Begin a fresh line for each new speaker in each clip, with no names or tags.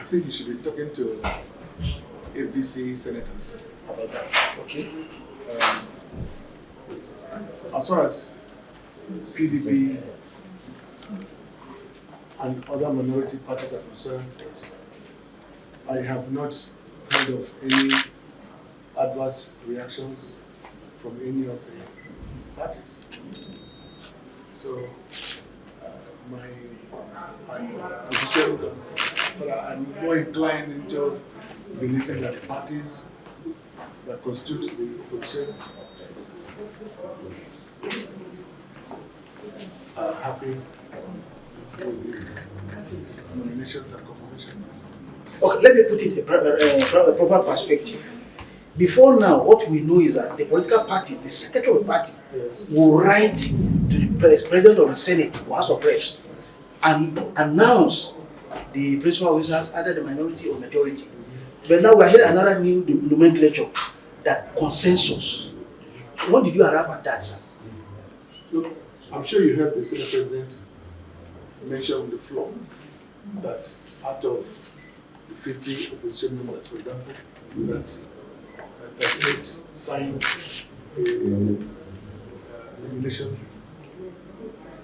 I think you should be talking to APC senators about that.
Okay.
As far as PDP and other minority parties are concerned, I have not heard of any adverse reactions from any of the parties. So my position, but I'm more inclined into believing that the parties that constitute the opposition are happy with the nominations and confirmations.
Okay, let me put it in a proper perspective. Before now, what we know is that the political party, the secretary of the party, will write to the president of the Senate or House of Reps and announce the principal officers, either the minority or majority. But now we are hearing another new nomenclature, that consensus. So when did you arrive at that, sir?
Look, I'm sure you heard the Senate President mention on the floor that out of the 50 opposition members, for example, that 38 signed a nomination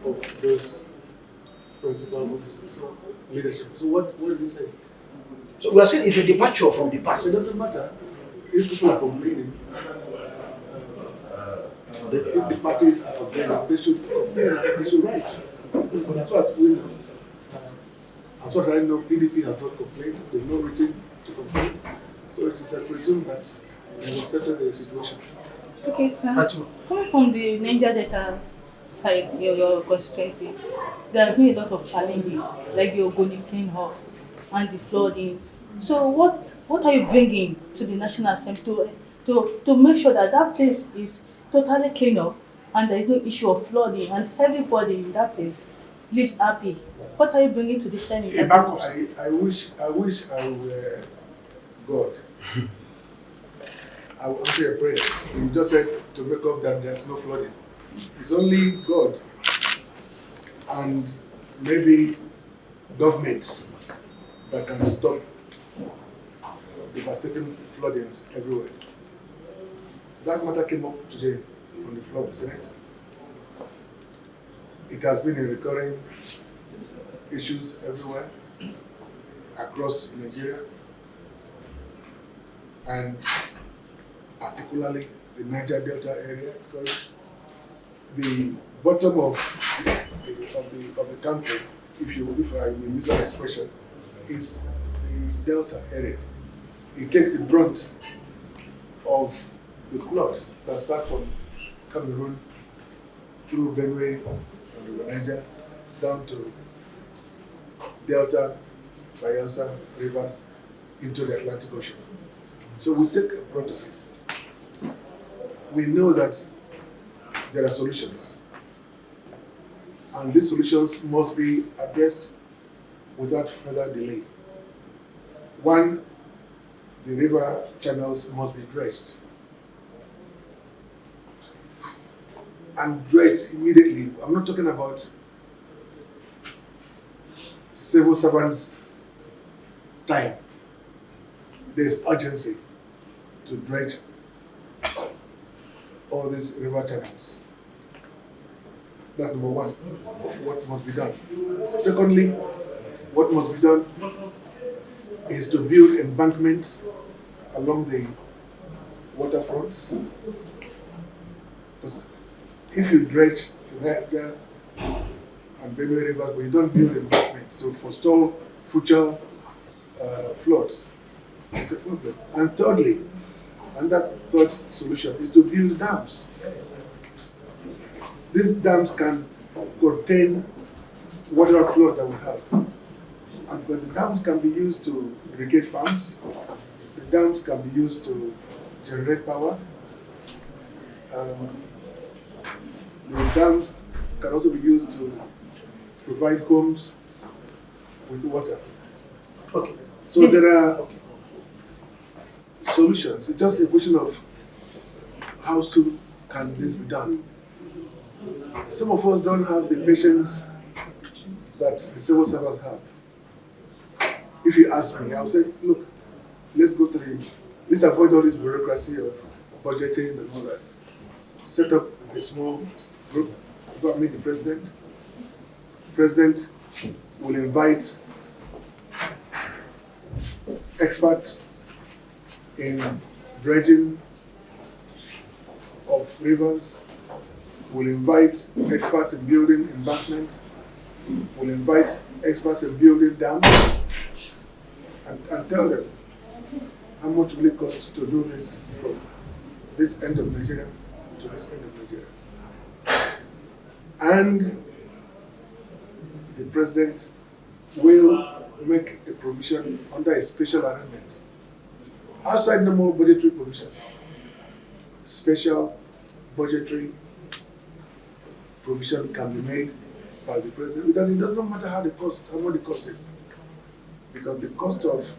of those principal officers, so leadership. So what did you say?
So we are saying it's a departure from the past.
It doesn't matter if people are complaining. If the parties are complaining, they should complain, they should write. But as far as we know, as far as I know, PDP has not complained, there's no written to complain. So it is presumed that they will settle the situation.
Okay, sir.
Fatima.
Coming from the Niger Delta side, your constituency, there have been a lot of challenges, like the Ogoni clean-up and the flooding. So what are you bringing to the National Assembly to make sure that that place is totally clean up and there is no issue of flooding and everybody in that place lives happy? What are you bringing to the Senate?
I wish I were God. I will say a prayer. You just said to make up that there's no flooding. It's only God and maybe governments that can stop devastating floodings everywhere. That matter came up today on the floor of the Senate. It has been a recurring issues everywhere across Nigeria, and particularly the Niger Delta area, because the bottom of the country, if I may use that expression, is the Delta area. It takes the brunt of the floods that start from Cameroon through Benue and the Niger down to Delta, Bayelsa, rivers into the Atlantic Ocean. So we take a brunt of it. We know that there are solutions, and these solutions must be addressed without further delay. One, the river channels must be dredged, and dredged immediately. I'm not talking about civil servants' time. There's urgency to dredge all these river channels. That's number one of what must be done. Secondly, what must be done is to build embankments along the waterfronts. Because if you dredge the Niger and Benue rivers, but you don't build embankments to forestall future floods, it's a problem. And thirdly, and that third solution is to build dams. These dams can contain whatever flood that we have. And but the dams can be used to irrigate farms. The dams can be used to generate power. The dams can also be used to provide homes with water.
Okay.
So there are solutions. It's just a question of how soon can this be done. Some of us don't have the patience that the civil servants have. if you ask me, I would say, look, let's avoid all this bureaucracy of budgeting and all that. Set up a small group, go and meet the president. The president will invite experts in dredging of rivers, will invite experts in building embankments, will invite experts in building dams, and tell them how much will it cost to do this from this end of Nigeria to this end of Nigeria. And the president will make a provision under a special arrangement. Outside normal budgetary provisions, special budgetary provision can be made by the president. It does not matter how much the cost is, because the cost of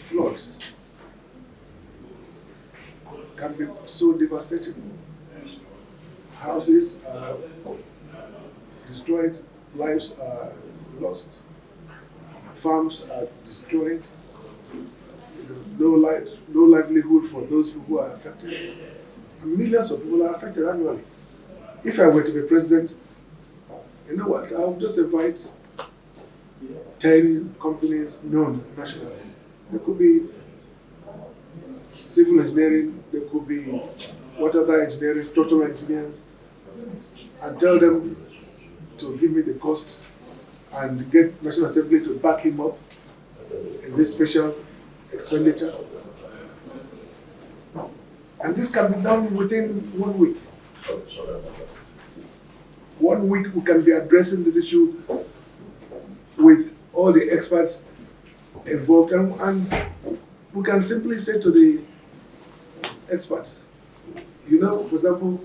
floods can be so devastating. Houses are destroyed, lives are lost, farms are destroyed, no livelihood for those people who are affected. And millions of people are affected annually. If I were to be president, you know what, I would just invite 10 companies known nationally. There could be civil engineering, there could be water engineering, structural engineers, and tell them to give me the cost and get National Assembly to back him up in this special expenditure. And this can be done within 1 week. 1 week we can be addressing this issue with all the experts involved, and we can simply say to the experts, you know, for example,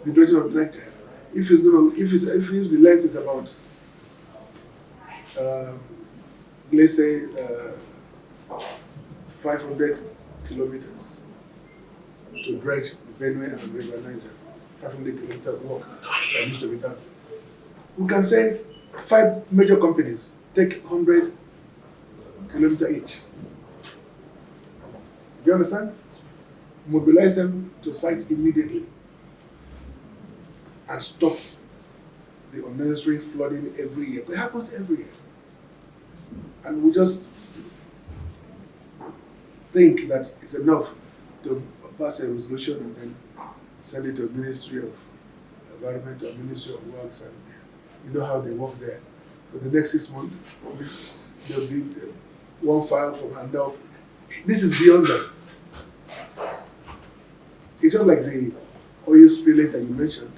the dredging of Nigeria, if the length is about let's say 500 kilometers to dredge the Benue and River Niger, 500 kilometer walk that needs to be done. We can say 5 major companies take 100 kilometers each. Do you understand? Mobilize them to site immediately and stop the unnecessary flooding every year. It happens every year. And we just think that it's enough to pass a resolution and then send it to the Ministry of Environment or Ministry of Works, and you know how they work there. For the next 6 months, there'll be one file from handoff. This is beyond that. It's just like the oil spillage that you mentioned.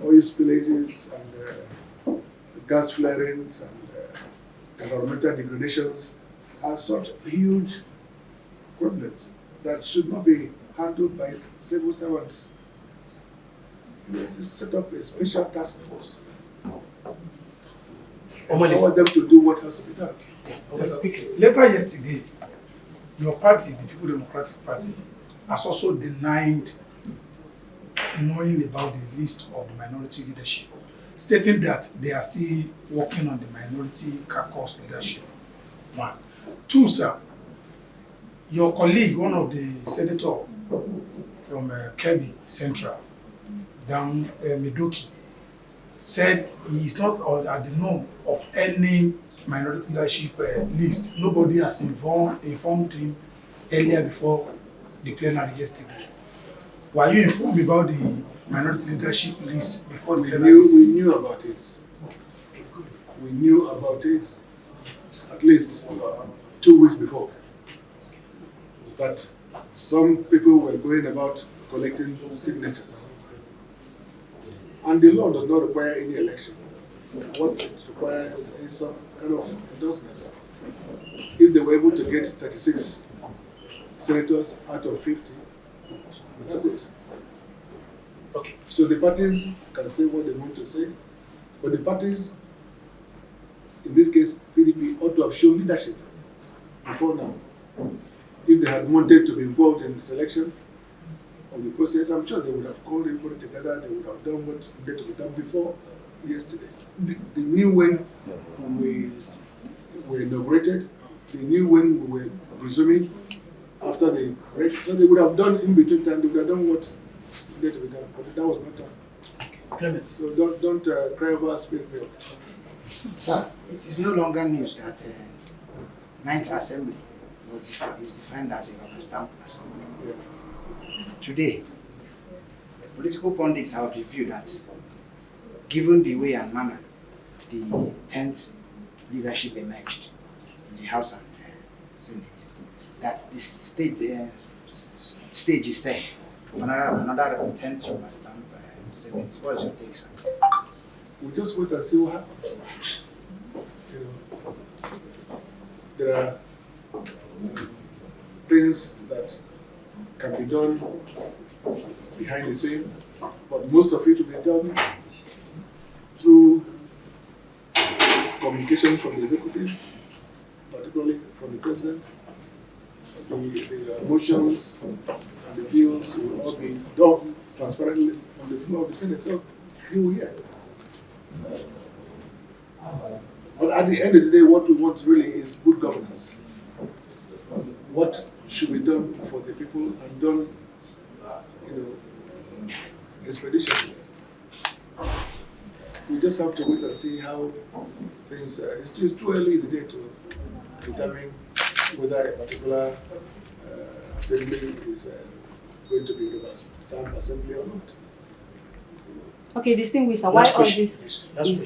Oil spillages and gas flarings and environmental degradations are such huge problems that should not be handled by civil servants. You know, just set up a special task force. Empower them to do what has to be done.
Yes, quickly. Later yesterday, your party, the People Democratic Party, has also denied knowing about the list of the minority leadership, stating that they are still working on the minority caucus leadership. 1. 2, sir, your colleague, one of the senators from Kebbi Central, down Medoki, said he is not at the know of any minority leadership list. Nobody has informed him earlier before the plenary yesterday. Were you informed about the minority leadership list before the plenary?
We knew about it. We knew about it at least 2 weeks before. That some people were going about collecting signatures. And the law does not require any election. What it requires is some kind of endorsement. If they were able to get 36 senators out of 50, that's it.
Okay.
So the parties can say what they want to say, but the parties, in this case PDP, ought to have shown leadership before now. If they had wanted to be involved in the selection of the process, I'm sure they would have called everybody together, they would have done what needed to be done before yesterday. They knew when we were inaugurated. They knew when we were resuming after the break. So they would have done in between time. They would have done what needed to be done, but that was not done.
Clement.
So don't cry over spilled milk.
Sir, it is no longer news that Ninth Assembly is defined as a rubber stamp assembly.
Yeah.
Today, the political pundits have reviewed that, given the way and manner the 10th leadership emerged in the House and Senate, that the stage is set for another 10th rubber stamp Senate. What's your take, sir?
We'll just wait and see what happens. You know, there are things that can be done behind the scene, but most of it will be done through communications from the executive, particularly from the president. The motions and the bills will all be done transparently on the floor of the Senate. So you will hear. But at the end of the day, what we want really is good governance. What should be done for the people and done, expeditiously. We just have to wait and see how things. It's too early in the day to determine whether a particular assembly is going to be a stamp assembly or not.
Okay, distinguished, sir, why all
question,
this
please. Last
is